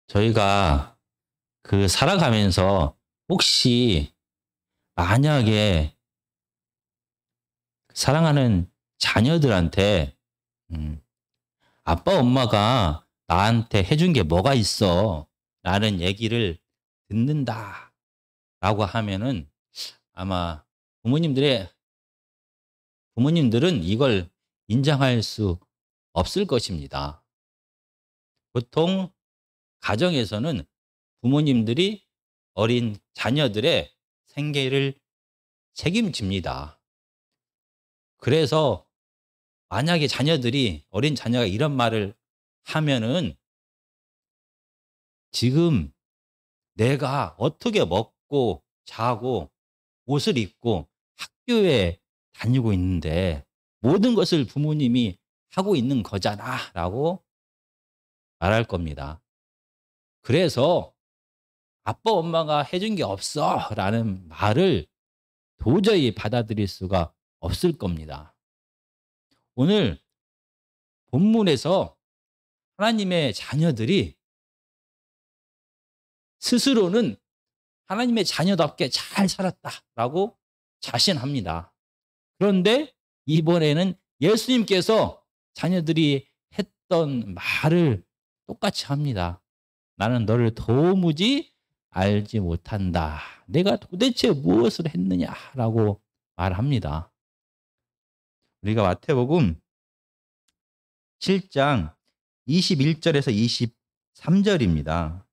저희가 살아가면서 혹시 만약에 사랑하는 자녀들한테 아빠, 엄마가 나한테 해준 게 뭐가 있어? 라는 얘기를 듣는다. 라고 하면은 아마 부모님들은 이걸 인정할 수 없을 것입니다. 보통 가정에서는 부모님들이 어린 자녀들의 생계를 책임집니다. 그래서 만약에 어린 자녀가 이런 말을 하면은 지금 내가 어떻게 먹고 자고 옷을 입고 학교에 다니고 있는데 모든 것을 부모님이 하고 있는 거잖아 라고 말할 겁니다. 그래서 아빠, 엄마가 해준 게 없어 라는 말을 도저히 받아들일 수가 없을 겁니다. 오늘 본문에서 하나님의 자녀들이 스스로는 하나님의 자녀답게 잘 살았다라고 자신합니다. 그런데 이번에는 예수님께서 자녀들이 했던 말을 똑같이 합니다. 나는 너를 도무지 알지 못한다. 내가 도대체 무엇을 했느냐라고 말합니다. 우리가 마태복음 7장 21절에서 23절입니다.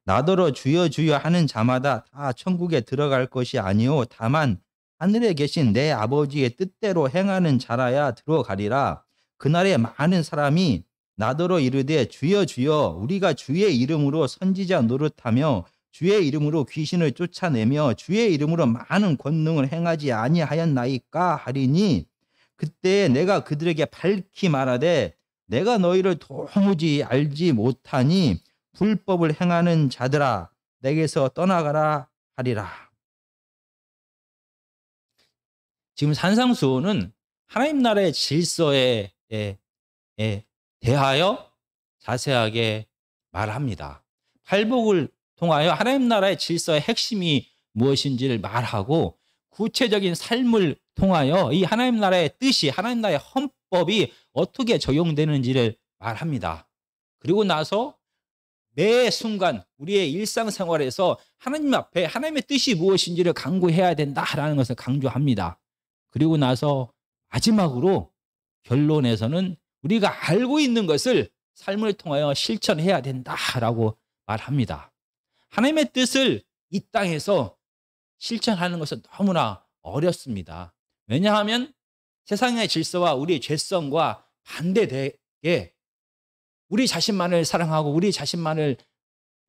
나더러 주여 주여 하는 자마다 다 천국에 들어갈 것이 아니요 다만 하늘에 계신 내 아버지의 뜻대로 행하는 자라야 들어가리라. 그날에 많은 사람이 나더러 이르되 주여 주여 우리가 주의 이름으로 선지자 노릇하며 주의 이름으로 귀신을 쫓아내며 주의 이름으로 많은 권능을 행하지 아니하였나이까 하리니 그때 내가 그들에게 밝히 말하되 내가 너희를 도무지 알지 못하니 불법을 행하는 자들아 내게서 떠나가라 하리라. 지금 산상수훈은 하나님 나라의 질서에 대하여 자세하게 말합니다. 팔복을 통하여 하나님 나라의 질서의 핵심이 무엇인지를 말하고 구체적인 삶을 통하여 이 하나님 나라의 뜻이 하나님 나라의 헌법이 어떻게 적용되는지를 말합니다. 그리고 나서 매 순간 우리의 일상생활에서 하나님 앞에 하나님의 뜻이 무엇인지를 강구해야 된다라는 것을 강조합니다. 그리고 나서 마지막으로 결론에서는 우리가 알고 있는 것을 삶을 통하여 실천해야 된다라고 말합니다. 하나님의 뜻을 이 땅에서 실천하는 것은 너무나 어렵습니다. 왜냐하면 세상의 질서와 우리의 죄성과 반대되게 우리 자신만을 사랑하고 우리 자신만을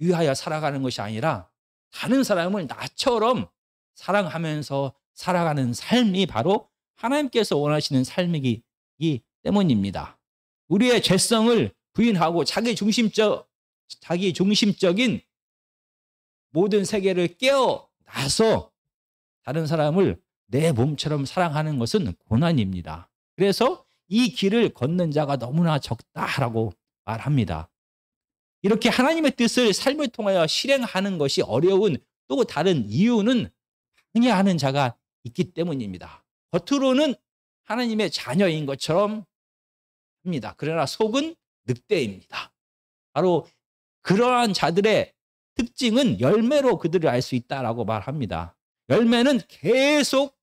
위하여 살아가는 것이 아니라 다른 사람을 나처럼 사랑하면서 살아가는 삶이 바로 하나님께서 원하시는 삶이기 때문입니다. 우리의 죄성을 부인하고 자기 중심적인 모든 세계를 깨어나서 다른 사람을 내 몸처럼 사랑하는 것은 고난입니다. 그래서 이 길을 걷는 자가 너무나 적다라고 말합니다. 이렇게 하나님의 뜻을 삶을 통하여 실행하는 것이 어려운 또 다른 이유는 방해하는 자가 있기 때문입니다. 겉으로는 하나님의 자녀인 것처럼 합니다. 그러나 속은 늑대입니다. 바로 그러한 자들의 특징은 열매로 그들을 알 수 있다라고 말합니다. 열매는 계속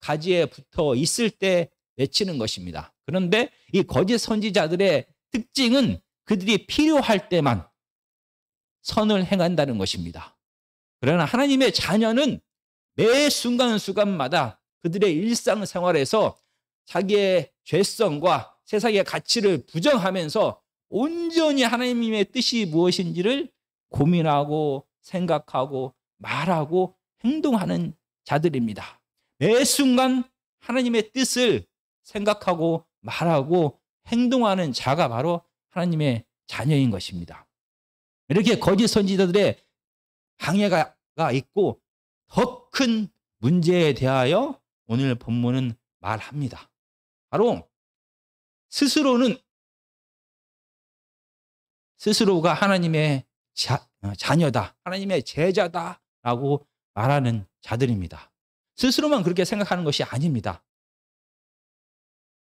가지에 붙어 있을 때 맺히는 것입니다. 그런데 이 거짓 선지자들의 특징은 그들이 필요할 때만 선을 행한다는 것입니다. 그러나 하나님의 자녀는 매 순간순간마다 그들의 일상생활에서 자기의 죄성과 세상의 가치를 부정하면서 온전히 하나님의 뜻이 무엇인지를 고민하고 생각하고 말하고 행동하는 자들입니다. 매 순간 하나님의 뜻을 생각하고 말하고 행동하는 자가 바로 하나님의 자녀인 것입니다. 이렇게 거짓 선지자들의 방해가 있고 더 큰 문제에 대하여 오늘 본문은 말합니다. 바로 스스로가 하나님의 자녀다, 하나님의 제자다라고 말하는 자들입니다. 스스로만 그렇게 생각하는 것이 아닙니다.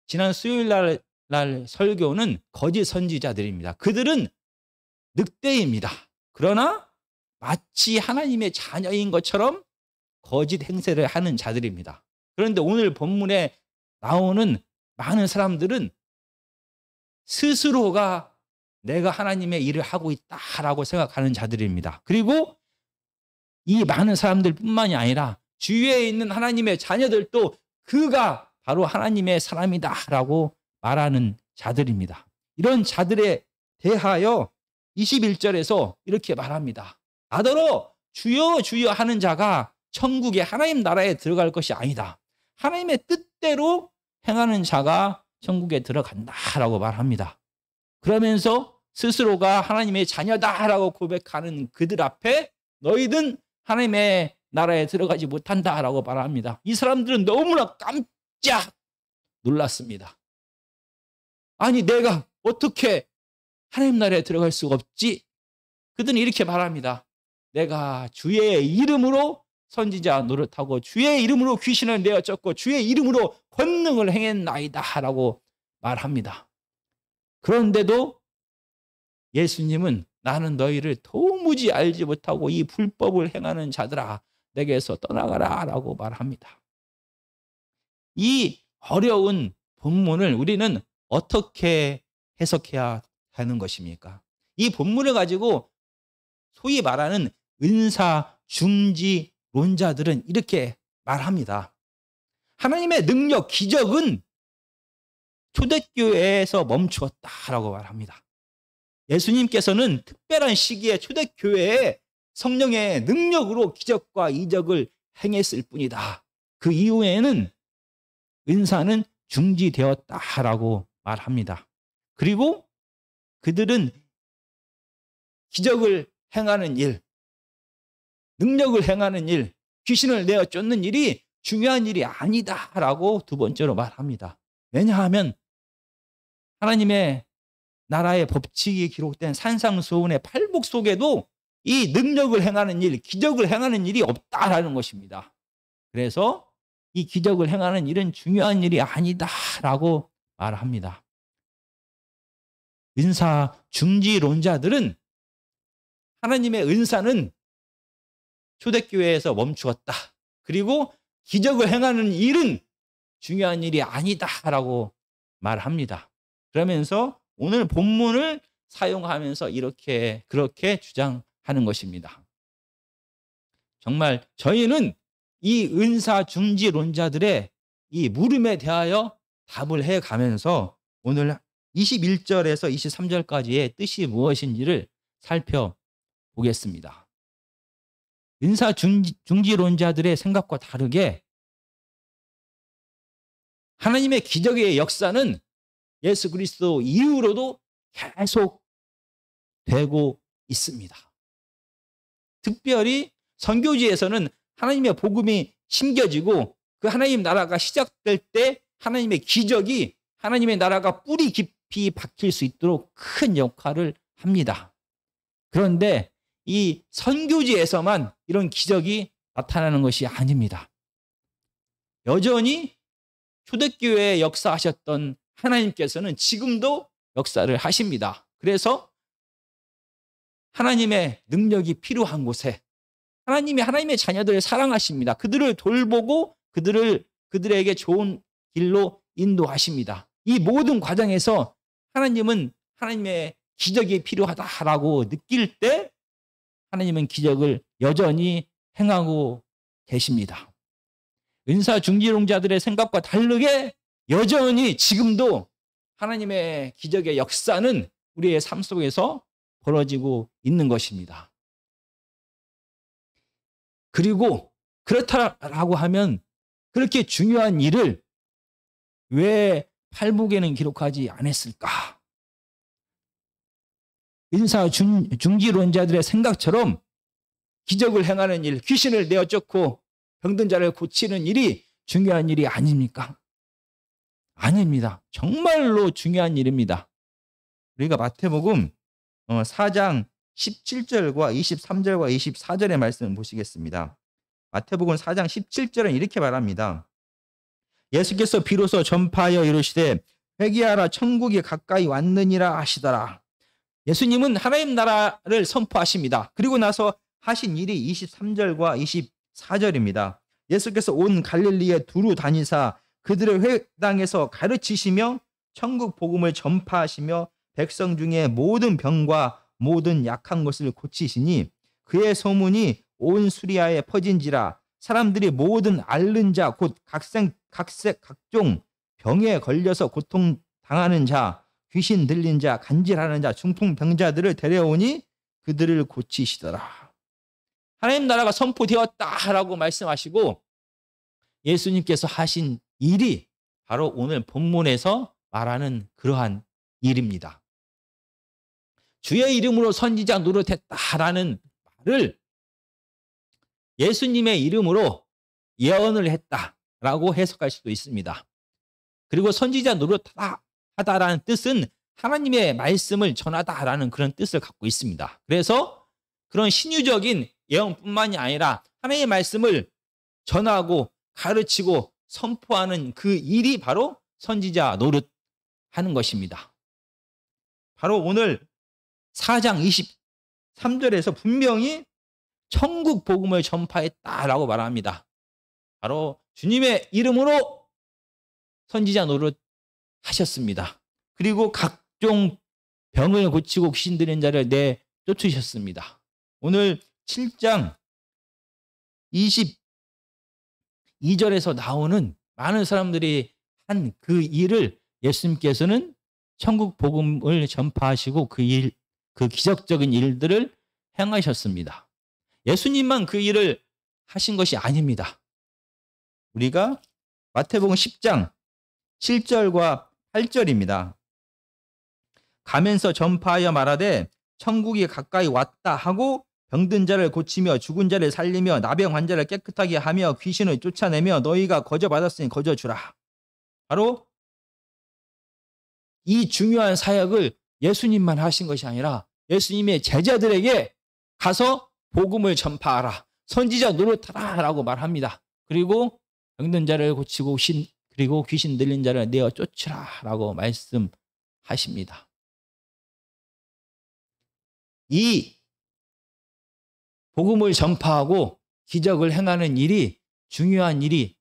지난 수요일 날 설교는 거짓 선지자들입니다. 그들은 늑대입니다. 그러나 마치 하나님의 자녀인 것처럼 거짓 행세를 하는 자들입니다. 그런데 오늘 본문에 나오는 많은 사람들은 스스로가 내가 하나님의 일을 하고 있다라고 생각하는 자들입니다. 그리고 이 많은 사람들뿐만이 아니라 주위에 있는 하나님의 자녀들도 그가 바로 하나님의 사람이다라고 말하는 자들입니다. 이런 자들에 대하여 21절에서 이렇게 말합니다. 나더러 주여 주여 하는 자가 천국의 하나님 나라에 들어갈 것이 아니다. 하나님의 뜻대로 행하는 자가 천국에 들어간다라고 말합니다. 그러면서 스스로가 하나님의 자녀다라고 고백하는 그들 앞에 너희는 하나님의 나라에 들어가지 못한다라고 말합니다. 이 사람들은 너무나 깜짝 놀랐습니다. 아니, 내가 어떻게 하나님 나라에 들어갈 수가 없지? 그들은 이렇게 말합니다. 내가 주의 이름으로 선지자 노릇하고 주의 이름으로 귀신을 내어 쫓고 주의 이름으로 권능을 행했나이다 라고 말합니다. 그런데도 예수님은 나는 너희를 도무지 알지 못하고 이 불법을 행하는 자들아 내게서 떠나가라 라고 말합니다. 이 어려운 본문을 우리는 어떻게 해석해야 하는 것입니까? 이 본문을 가지고 소위 말하는 은사 중지론자들은 이렇게 말합니다. 하나님의 능력, 기적은 초대교회에서 멈추었다라고 말합니다. 예수님께서는 특별한 시기에 초대교회에 성령의 능력으로 기적과 이적을 행했을 뿐이다. 그 이후에는 은사는 중지되었다라고 말합니다. 그리고 그들은 기적을 행하는 일, 능력을 행하는 일, 귀신을 내어 쫓는 일이 중요한 일이 아니다라고 두 번째로 말합니다. 왜냐하면 하나님의 나라의 법칙이 기록된 산상수훈의 팔복 속에도 이 능력을 행하는 일, 기적을 행하는 일이 없다라는 것입니다. 그래서 이 기적을 행하는 일은 중요한 일이 아니다라고 말합니다. 은사 중지론자들은 하나님의 은사는 초대교회에서 멈추었다. 그리고 기적을 행하는 일은 중요한 일이 아니다라고 말합니다. 그러면서 오늘 본문을 사용하면서 그렇게 주장하는 것입니다. 정말 저희는 이 은사 중지론자들의 이 물음에 대하여 답을 해가면서 오늘 21절에서 23절까지의 뜻이 무엇인지를 살펴보겠습니다. 은사 중지론자들의 생각과 다르게 하나님의 기적의 역사는 예수 그리스도 이후로도 계속 되고 있습니다. 특별히 선교지에서는 하나님의 복음이 심겨지고 그 하나님 나라가 시작될 때 하나님의 기적이 하나님의 나라가 뿌리 깊이 박힐 수 있도록 큰 역할을 합니다. 그런데 이 선교지에서만 이런 기적이 나타나는 것이 아닙니다. 여전히 초대교회에 역사하셨던 하나님께서는 지금도 역사를 하십니다. 그래서 하나님의 능력이 필요한 곳에 하나님의 자녀들을 사랑하십니다. 그들을 돌보고 그들에게 좋은 길로 인도하십니다. 이 모든 과정에서 하나님은 하나님의 기적이 필요하다라고 느낄 때 하나님은 기적을 여전히 행하고 계십니다. 은사 중지론자들의 생각과 다르게 여전히 지금도 하나님의 기적의 역사는 우리의 삶 속에서 벌어지고 있는 것입니다. 그리고 그렇다라고 하면 그렇게 중요한 일을 왜 팔복에는 기록하지 않았을까? 은사 중지론자들의 생각처럼 기적을 행하는 일, 귀신을 내어 쫓고 병든 자를 고치는 일이 중요한 일이 아닙니까? 아닙니다. 정말로 중요한 일입니다. 우리가 마태복음 4장 17절과 23절과 24절의 말씀을 보시겠습니다. 마태복음 4장 17절은 이렇게 말합니다. 예수께서 비로소 전파하여 이르시되 회개하라 천국이 가까이 왔느니라 하시더라. 예수님은 하나님 나라를 선포하십니다. 그리고 나서 하신 일이 23절과 24절입니다. 예수께서 온 갈릴리에 두루 다니사 그들의 회당에서 가르치시며 천국 복음을 전파하시며 백성 중에 모든 병과 모든 약한 것을 고치시니 그의 소문이 온 수리아에 퍼진지라. 사람들이 모든 앓는 자 곧 각종 병에 걸려서 고통당하는 자, 귀신 들린 자, 간질하는 자, 중풍병자들을 데려오니 그들을 고치시더라. 하나님 나라가 선포되었다라고 말씀하시고 예수님께서 하신 일이 바로 오늘 본문에서 말하는 그러한 일입니다. 주의 이름으로 선지자 노릇했다라는 말을 예수님의 이름으로 예언을 했다라고 해석할 수도 있습니다. 그리고 선지자 노릇하다라는 뜻은 하나님의 말씀을 전하다라는 그런 뜻을 갖고 있습니다. 그래서 그런 신유적인 예언뿐만이 아니라 하나님의 말씀을 전하고 가르치고 선포하는 그 일이 바로 선지자 노릇하는 것입니다. 바로 오늘 4장 23절에서 분명히 천국 복음을 전파했다라고 말합니다. 바로 주님의 이름으로 선지자 노릇 하셨습니다. 그리고 각종 병을 고치고 귀신 들린 자를 내쫓으셨습니다. 오늘 7장 22절에서 나오는 많은 사람들이 한 그 일을 예수님께서는 천국 복음을 전파하시고 그 기적적인 일들을 행하셨습니다. 예수님만 그 일을 하신 것이 아닙니다. 우리가 마태복음 10장 7절과 8절입니다. 가면서 전파하여 말하되 천국이 가까이 왔다 하고 병든 자를 고치며 죽은 자를 살리며 나병 환자를 깨끗하게 하며 귀신을 쫓아내며 너희가 거저 받았으니 거저 주라. 바로 이 중요한 사역을 예수님만 하신 것이 아니라 예수님의 제자들에게 가서 복음을 전파하라. 선지자 노릇하라라고 말합니다. 그리고 병든 자를 고치고 그리고 귀신 들린 자를 내어 쫓으라라고 말씀하십니다. 이 복음을 전파하고 기적을 행하는 일이 중요한 일이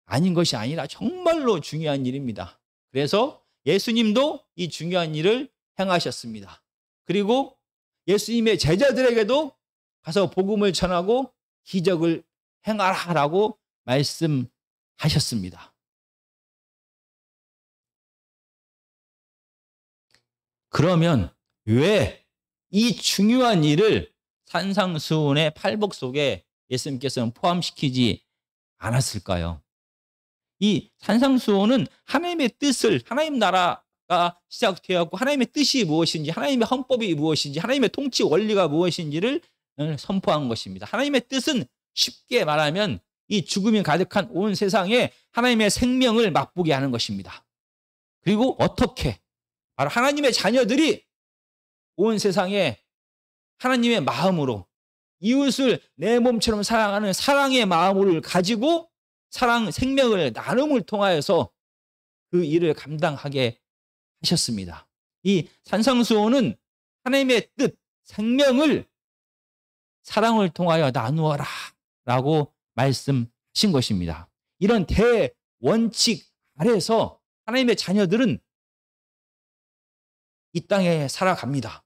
아닌 것이 아니라 정말로 중요한 일입니다. 그래서 예수님도 이 중요한 일을 행하셨습니다. 그리고 예수님의 제자들에게도 가서 복음을 전하고 기적을 행하라라고 말씀하셨습니다. 그러면 왜 이 중요한 일을 산상수훈의 팔복 속에 예수님께서는 포함시키지 않았을까요? 이 산상수훈은 하나님의 뜻을, 하나님 나라가 시작되었고 하나님의 뜻이 무엇인지, 하나님의 헌법이 무엇인지, 하나님의 통치 원리가 무엇인지를 선포한 것입니다. 하나님의 뜻은 쉽게 말하면 이 죽음이 가득한 온 세상에 하나님의 생명을 맛보게 하는 것입니다. 그리고 어떻게? 바로 하나님의 자녀들이 온 세상에 하나님의 마음으로 이웃을 내 몸처럼 사랑하는 사랑의 마음을 가지고 생명을 나눔을 통하여서 그 일을 감당하게 하셨습니다. 이 산상수훈은 하나님의 뜻, 생명을 사랑을 통하여 나누어라 라고 말씀하신 것입니다. 이런 대원칙 아래서 하나님의 자녀들은 이 땅에 살아갑니다.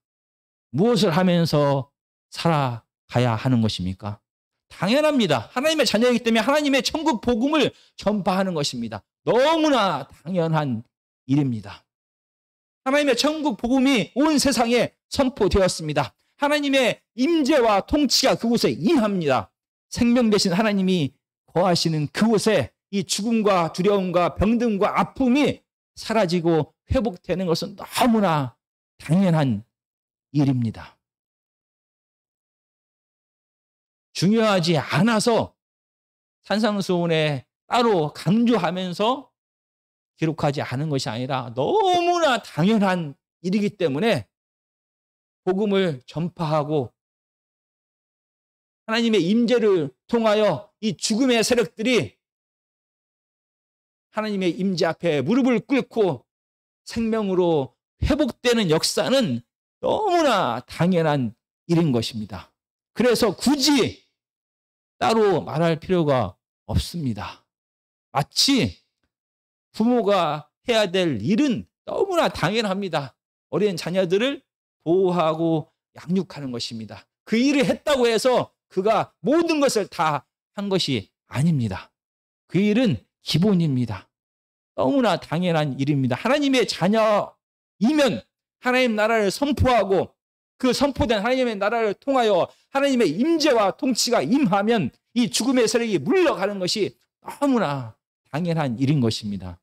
무엇을 하면서 살아가야 하는 것입니까? 당연합니다. 하나님의 자녀이기 때문에 하나님의 천국 복음을 전파하는 것입니다. 너무나 당연한 일입니다. 하나님의 천국 복음이 온 세상에 선포되었습니다. 하나님의 임재와 통치가 그곳에 임합니다. 생명 되신 하나님이 거하시는 그곳에 이 죽음과 두려움과 병듦과 아픔이 사라지고 회복되는 것은 너무나 당연한 일입니다. 중요하지 않아서 산상수훈에 따로 강조하면서 기록하지 않은 것이 아니라 너무나 당연한 일이기 때문에 복음을 전파하고 하나님의 임재를 통하여 이 죽음의 세력들이 하나님의 임재 앞에 무릎을 꿇고 생명으로 회복되는 역사는 너무나 당연한 일인 것입니다. 그래서 굳이 따로 말할 필요가 없습니다. 마치 부모가 해야 될 일은 너무나 당연합니다. 어린 자녀들을 보호하고 양육하는 것입니다. 그 일을 했다고 해서 그가 모든 것을 다 한 것이 아닙니다. 그 일은 기본입니다. 너무나 당연한 일입니다. 하나님의 자녀이면 하나님 나라를 선포하고 그 선포된 하나님의 나라를 통하여 하나님의 임재와 통치가 임하면 이 죽음의 세력이 물러가는 것이 너무나 당연한 일인 것입니다.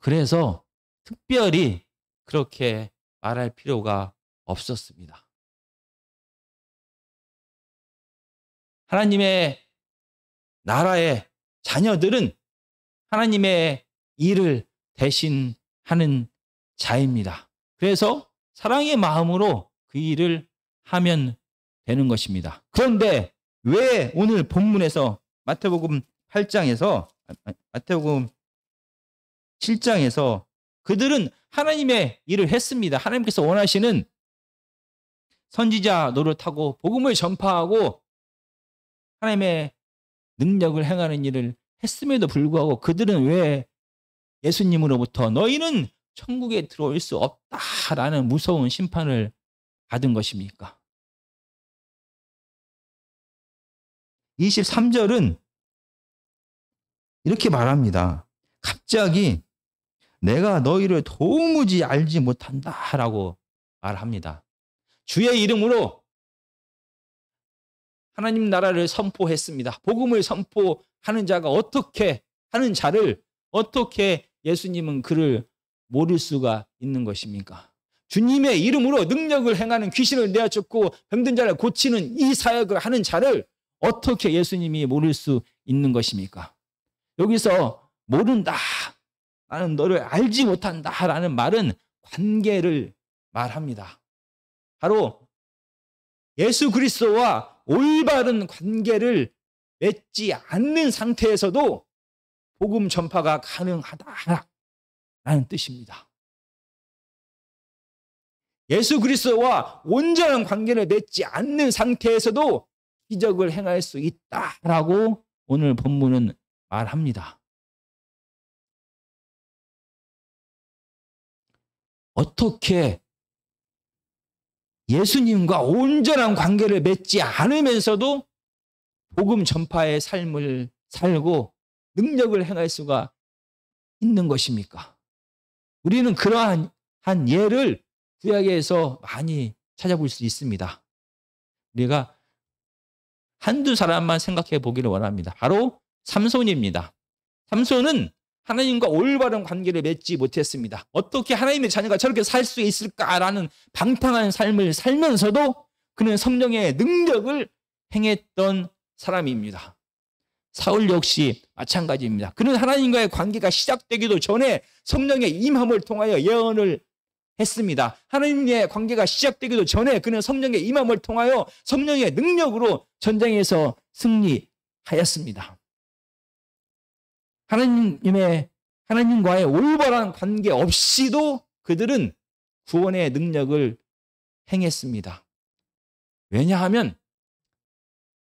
그래서 특별히 그렇게 말할 필요가 없었습니다. 하나님의 나라의 자녀들은 하나님의 일을 대신하는 자입니다. 그래서 사랑의 마음으로 그 일을 하면 되는 것입니다. 그런데 왜 오늘 본문에서 마태복음 7장에서 그들은 하나님의 일을 했습니다. 하나님께서 원하시는 선지자 노릇하고 복음을 전파하고 하나님의 능력을 행하는 일을 했음에도 불구하고 그들은 왜 예수님으로부터 너희는 천국에 들어올 수 없다라는 무서운 심판을 받은 것입니까? 23절은 이렇게 말합니다. 갑자기 내가 너희를 도무지 알지 못한다라고 말합니다. 주의 이름으로 하나님 나라를 선포했습니다. 복음을 선포하는 자가 어떻게 하는 자를 어떻게 예수님은 그를 모를 수가 있는 것입니까? 주님의 이름으로 능력을 행하는 귀신을 내어쫓고 병든 자를 고치는 이 사역을 하는 자를 어떻게 예수님이 모를 수 있는 것입니까? 여기서 모른다, 나는 너를 알지 못한다라는 말은 관계를 말합니다. 바로 예수 그리스도와 올바른 관계를 맺지 않는 상태에서도 복음 전파가 가능하다라는 뜻입니다. 예수 그리스도와 온전한 관계를 맺지 않는 상태에서도 기적을 행할 수 있다라고 오늘 본문은 말합니다. 어떻게 예수님과 온전한 관계를 맺지 않으면서도 복음 전파의 삶을 살고 능력을 행할 수가 있는 것입니까? 우리는 그러한 예를 구약에서 많이 찾아볼 수 있습니다. 우리가 한두 사람만 생각해 보기를 원합니다. 바로 삼손입니다. 삼손은 하나님과 올바른 관계를 맺지 못했습니다. 어떻게 하나님의 자녀가 저렇게 살 수 있을까라는 방탕한 삶을 살면서도 그는 성령의 능력을 행했던 사람입니다. 사울 역시 마찬가지입니다. 그는 하나님과의 관계가 시작되기도 전에 성령의 임함을 통하여 예언을 했습니다. 하나님의 관계가 시작되기도 전에 그는 성령의 임함을 통하여 성령의 능력으로 전쟁에서 승리하였습니다. 하나님과의 올바른 관계 없이도 그들은 구원의 능력을 행했습니다. 왜냐하면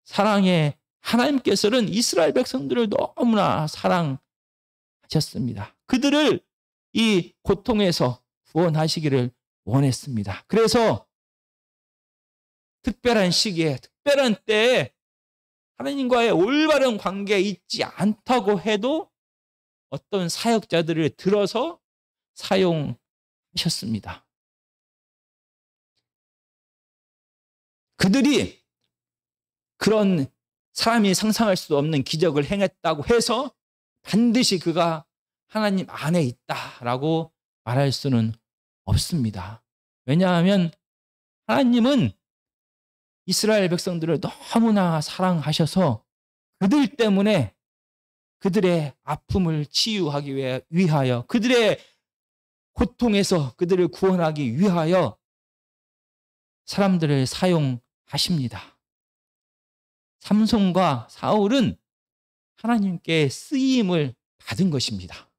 사랑의 하나님께서는 이스라엘 백성들을 너무나 사랑하셨습니다. 그들을 이 고통에서 구원하시기를 원했습니다. 그래서 특별한 시기에 특별한 때에 하나님과의 올바른 관계에 있지 않다고 해도 어떤 사역자들을 들어서 사용하셨습니다. 그들이 그런 사람이 상상할 수 없는 기적을 행했다고 해서 반드시 그가 하나님 안에 있다라고 말할 수는 없습니다. 왜냐하면 하나님은 이스라엘 백성들을 너무나 사랑하셔서 그들 때문에 그들의 아픔을 치유하기 위하여 그들의 고통에서 그들을 구원하기 위하여 사람들을 사용하십니다. 삼손과 사울은 하나님께 쓰임을 받은 것입니다.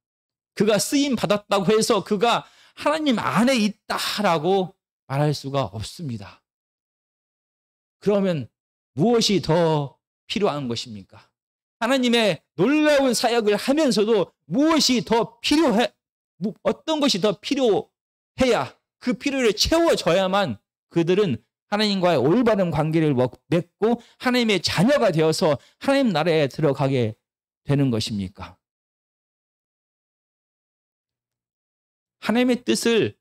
그가 쓰임 받았다고 해서 그가 하나님 안에 있다라고 말할 수가 없습니다. 그러면 무엇이 더 필요한 것입니까? 하나님의 놀라운 사역을 하면서도 무엇이 더 필요해, 어떤 것이 더 필요해야 그 필요를 채워져야만 그들은 하나님과의 올바른 관계를 맺고 하나님의 자녀가 되어서 하나님 나라에 들어가게 되는 것입니까? 하나님의 뜻을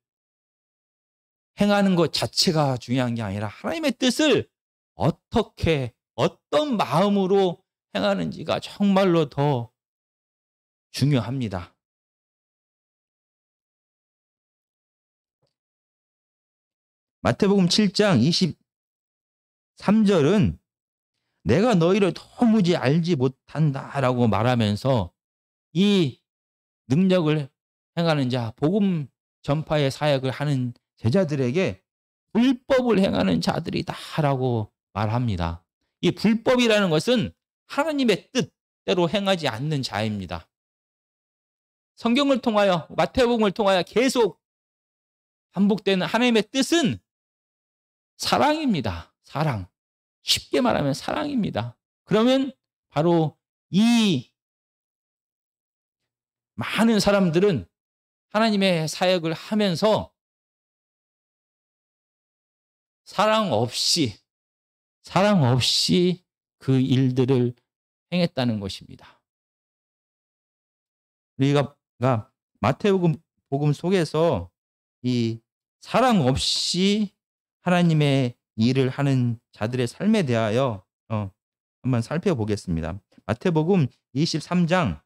행하는 것 자체가 중요한 게 아니라 하나님의 뜻을 어떻게, 어떤 마음으로 행하는지가 정말로 더 중요합니다. 마태복음 7장 23절은 내가 너희를 도무지 알지 못한다라고 말하면서 이 능력을 행하는 자, 복음 전파의 사역을 하는 제자들에게 불법을 행하는 자들이다라고 말합니다. 이 불법이라는 것은 하나님의 뜻대로 행하지 않는 자입니다. 성경을 통하여, 마태복음을 통하여 계속 반복되는 하나님의 뜻은 사랑입니다. 사랑. 쉽게 말하면 사랑입니다. 그러면 바로 이 많은 사람들은 하나님의 사역을 하면서 사랑 없이 그 일들을 행했다는 것입니다. 우리가 마태복음 속에서 이 사랑 없이 하나님의 일을 하는 자들의 삶에 대하여 한번 살펴보겠습니다. 마태복음 23장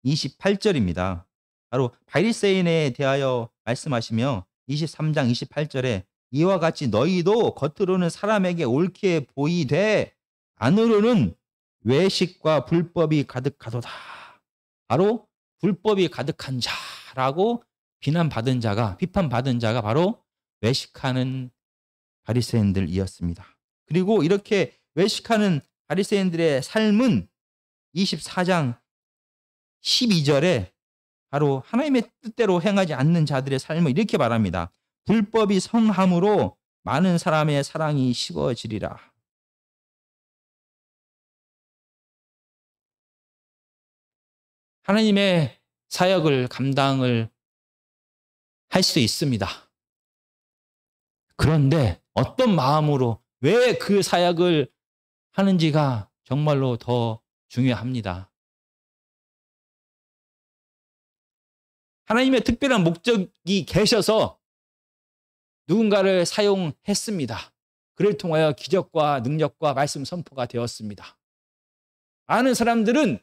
28절입니다. 바로 바리새인에 대하여 말씀하시며 23장 28절에 이와 같이 너희도 겉으로는 사람에게 옳게 보이되 안으로는 외식과 불법이 가득하도다. 바로 불법이 가득한 자라고 비판받은 자가 바로 외식하는 바리새인들이었습니다. 그리고 이렇게 외식하는 바리새인들의 삶은 24장 12절에 바로 하나님의 뜻대로 행하지 않는 자들의 삶을 이렇게 말합니다. 불법이 성함으로 많은 사람의 사랑이 식어지리라. 하나님의 사역을 감당을 할 수 있습니다. 그런데 어떤 마음으로 왜 그 사역을 하는지가 정말로 더 중요합니다. 하나님의 특별한 목적이 계셔서 누군가를 사용했습니다. 그를 통하여 기적과 능력과 말씀 선포가 되었습니다. 많은 사람들은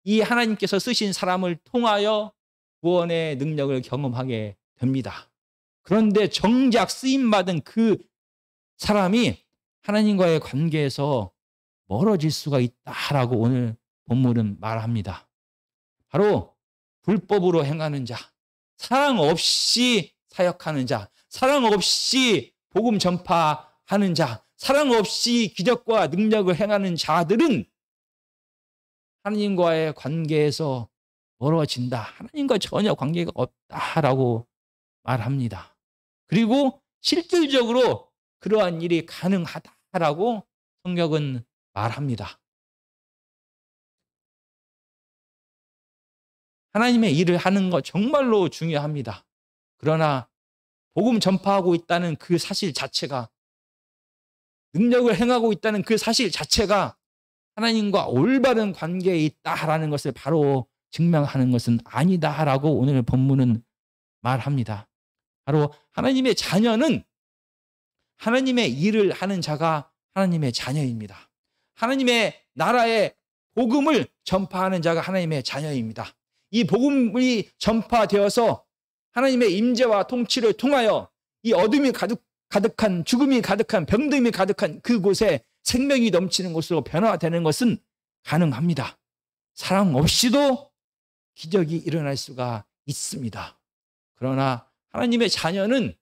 이 하나님께서 쓰신 사람을 통하여 구원의 능력을 경험하게 됩니다. 그런데 정작 쓰임받은 그 사람이 하나님과의 관계에서 멀어질 수가 있다라고 오늘 본문은 말합니다. 바로 불법으로 행하는 자, 사랑 없이 사역하는 자, 사랑 없이 복음 전파하는 자, 사랑 없이 기적과 능력을 행하는 자들은 하나님과의 관계에서 멀어진다. 하나님과 전혀 관계가 없다라고 말합니다. 그리고 실질적으로 그러한 일이 가능하다라고 성경은 말합니다. 하나님의 일을 하는 것 정말로 중요합니다. 그러나 복음 전파하고 있다는 그 사실 자체가, 능력을 행하고 있다는 그 사실 자체가 하나님과 올바른 관계에 있다라는 것을 바로 증명하는 것은 아니다라고 오늘 본문은 말합니다. 바로 하나님의 자녀는 하나님의 일을 하는 자가 하나님의 자녀입니다. 하나님의 나라의 복음을 전파하는 자가 하나님의 자녀입니다. 이 복음이 전파되어서 하나님의 임재와 통치를 통하여 이 어둠이 가득한, 죽음이 가득한, 병듦이 가득한 그곳에 생명이 넘치는 곳으로 변화되는 것은 가능합니다. 사랑 없이도 기적이 일어날 수가 있습니다. 그러나 하나님의 자녀는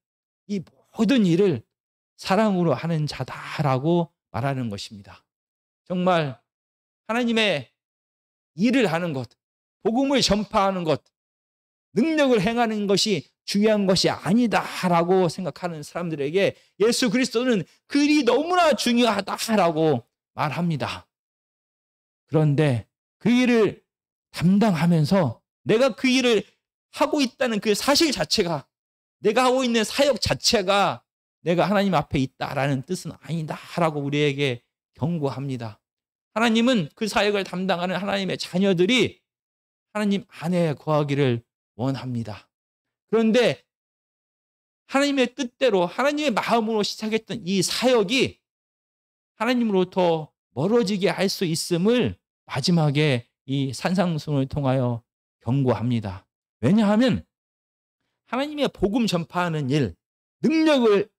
이 모든 일을 사랑으로 하는 자다라고 말하는 것입니다. 정말 하나님의 일을 하는 것, 복음을 전파하는 것, 능력을 행하는 것이 중요한 것이 아니다라고 생각하는 사람들에게 예수 그리스도는 그 일이 너무나 중요하다라고 말합니다. 그런데 그 일을 담당하면서 내가 그 일을 하고 있다는 그 사실 자체가, 내가 하고 있는 사역 자체가 내가 하나님 앞에 있다라는 뜻은 아니다라고 우리에게 경고합니다. 하나님은 그 사역을 담당하는 하나님의 자녀들이 하나님 안에 거하기를 원합니다. 그런데 하나님의 뜻대로 하나님의 마음으로 시작했던 이 사역이 하나님으로부터 멀어지게 할 수 있음을 마지막에 이 산상순을 통하여 경고합니다. 왜냐하면 하나님의 복음 전파하는 일, 능력을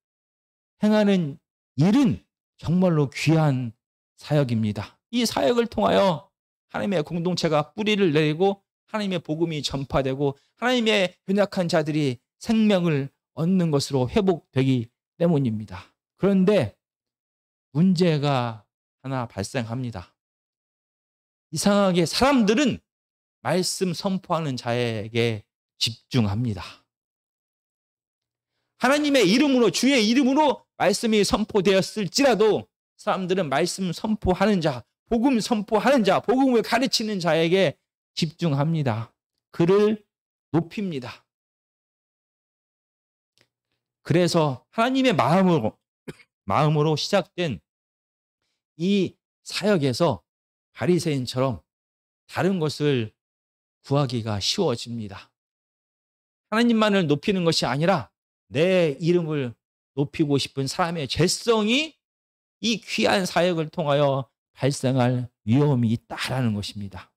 행하는 일은 정말로 귀한 사역입니다. 이 사역을 통하여 하나님의 공동체가 뿌리를 내리고 하나님의 복음이 전파되고 하나님의 연약한 자들이 생명을 얻는 것으로 회복되기 때문입니다. 그런데 문제가 하나 발생합니다. 이상하게 사람들은 말씀 선포하는 자에게 집중합니다. 하나님의 이름으로, 주의 이름으로 말씀이 선포되었을지라도 사람들은 말씀 선포하는 자, 복음 선포하는 자, 복음을 가르치는 자에게 집중합니다. 그를 높입니다. 그래서 하나님의 마음으로 시작된 이 사역에서 바리새인처럼 다른 것을 구하기가 쉬워집니다. 하나님만을 높이는 것이 아니라 내 이름을 높이고 싶은 사람의 죄성이 이 귀한 사역을 통하여 발생할 위험이 있다라는 것입니다.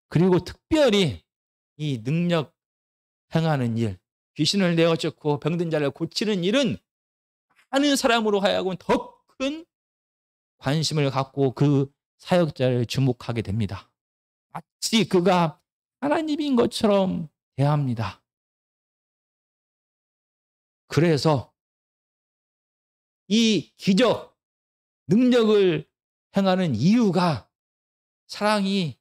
그리고 특별히 이 능력 행하는 일, 귀신을 내어쫓고 병든 자를 고치는 일은 많은 사람으로 하여금 더 큰 관심을 갖고 그 사역자를 주목하게 됩니다. 마치 그가 하나님인 것처럼 대합니다. 그래서 이 기적, 능력을 행하는 이유가 사랑이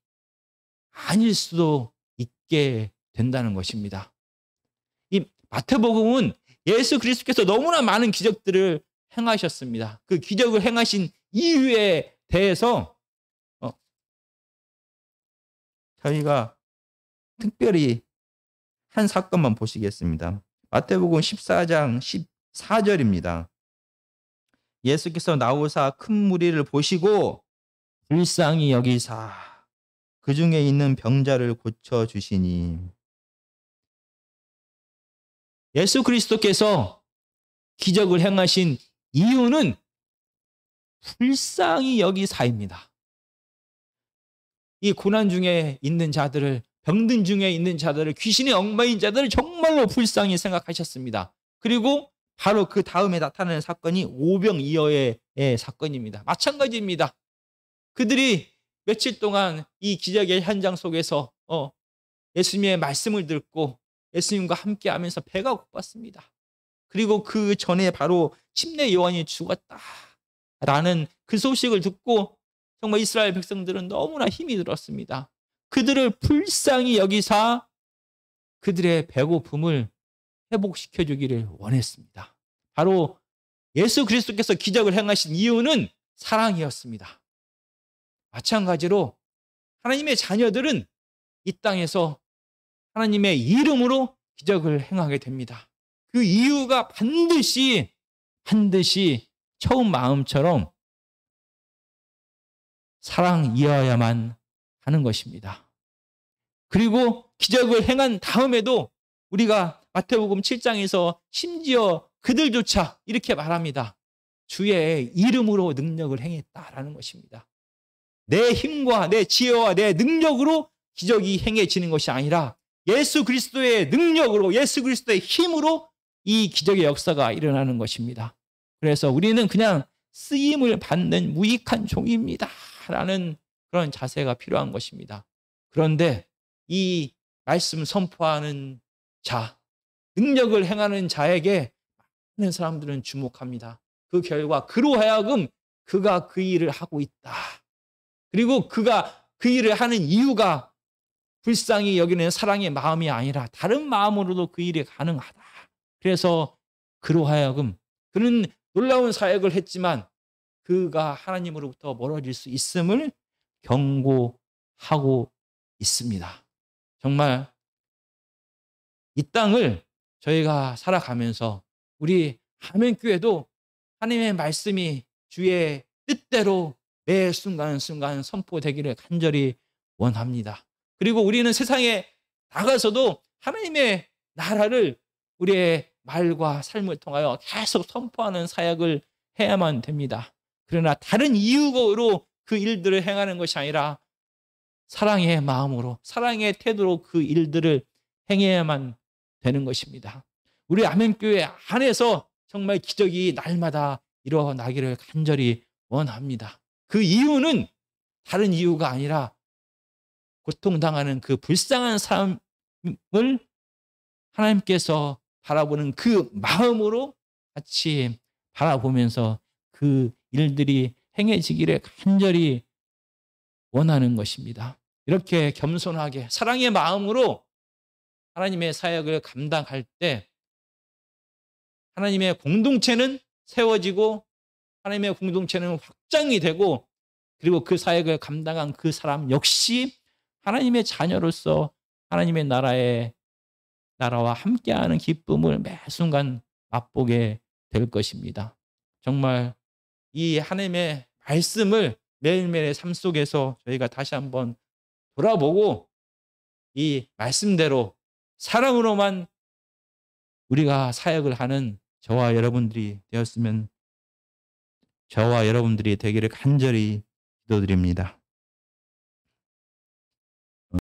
아닐 수도 있게 된다는 것입니다. 이 마태복음은 예수 그리스도께서 너무나 많은 기적들을 행하셨습니다. 그 기적을 행하신 이유에 대해서 저희가 특별히 한 사건만 보시겠습니다. 마태복음 14장 14절입니다. 예수께서 나오사 큰 무리를 보시고 불쌍히 여기사 그 중에 있는 병자를 고쳐주시니. 예수 그리스도께서 기적을 행하신 이유는 불쌍히 여기사입니다. 이 고난 중에 있는 자들을, 병든 중에 있는 자들을, 귀신에 얽매인 자들을 정말로 불쌍히 생각하셨습니다. 그리고 바로 그 다음에 나타나는 사건이 오병이어의 사건입니다. 마찬가지입니다. 그들이 며칠 동안 이 기적의 현장 속에서 예수님의 말씀을 듣고 예수님과 함께하면서 배가 고팠습니다. 그리고 그 전에 바로 침례 요한이 죽었다라는 그 소식을 듣고 정말 이스라엘 백성들은 너무나 힘이 들었습니다. 그들을 불쌍히 여기사 그들의 배고픔을 회복시켜 주기를 원했습니다. 바로 예수 그리스도께서 기적을 행하신 이유는 사랑이었습니다. 마찬가지로 하나님의 자녀들은 이 땅에서 하나님의 이름으로 기적을 행하게 됩니다. 그 이유가 반드시 처음 마음처럼 사랑이어야만 하는 것입니다. 그리고 기적을 행한 다음에도 우리가 마태복음 7장에서 심지어 그들조차 이렇게 말합니다. 주의 이름으로 능력을 행했다라는 것입니다. 내 힘과 내 지혜와 내 능력으로 기적이 행해지는 것이 아니라 예수 그리스도의 능력으로, 예수 그리스도의 힘으로 이 기적의 역사가 일어나는 것입니다. 그래서 우리는 그냥 쓰임을 받는 무익한 종입니다 라는 그런 자세가 필요한 것입니다. 그런데 이 말씀 선포하는 자, 능력을 행하는 자에게 많은 사람들은 주목합니다. 그 결과 그로 하여금 그가 그 일을 하고 있다. 그리고 그가 그 일을 하는 이유가 불쌍히 여기는 사랑의 마음이 아니라 다른 마음으로도 그 일이 가능하다. 그래서 그로 하여금 그는 놀라운 사역을 했지만 그가 하나님으로부터 멀어질 수 있음을 경고하고 있습니다. 정말 이 땅을 저희가 살아가면서 우리 하면교회도 하나님의 말씀이 주의 뜻대로 매 순간순간 선포되기를 간절히 원합니다. 그리고 우리는 세상에 나가서도 하나님의 나라를 우리의 말과 삶을 통하여 계속 선포하는 사역을 해야만 됩니다. 그러나 다른 이유로 그 일들을 행하는 것이 아니라 사랑의 마음으로, 사랑의 태도로 그 일들을 행해야만 되는 것입니다. 우리 아멘교회 안에서 정말 기적이 날마다 일어나기를 간절히 원합니다. 그 이유는 다른 이유가 아니라 고통당하는 그 불쌍한 삶을 하나님께서 바라보는 그 마음으로 같이 바라보면서 그 일들이 행해지기를 간절히 원하는 것입니다. 이렇게 겸손하게 사랑의 마음으로 하나님의 사역을 감당할 때 하나님의 공동체는 세워지고 하나님의 공동체는 확장이 되고 그리고 그 사역을 감당한 그 사람 역시 하나님의 자녀로서 하나님의 나라와 함께하는 기쁨을 매 순간 맛보게 될 것입니다. 정말 이 하나님의 말씀을 매일매일의 삶 속에서 저희가 다시 한번 돌아보고 이 말씀대로 사랑으로만 우리가 사역을 하는 저와 여러분들이 되었으면 저와 여러분들이 되기를 간절히 기도드립니다.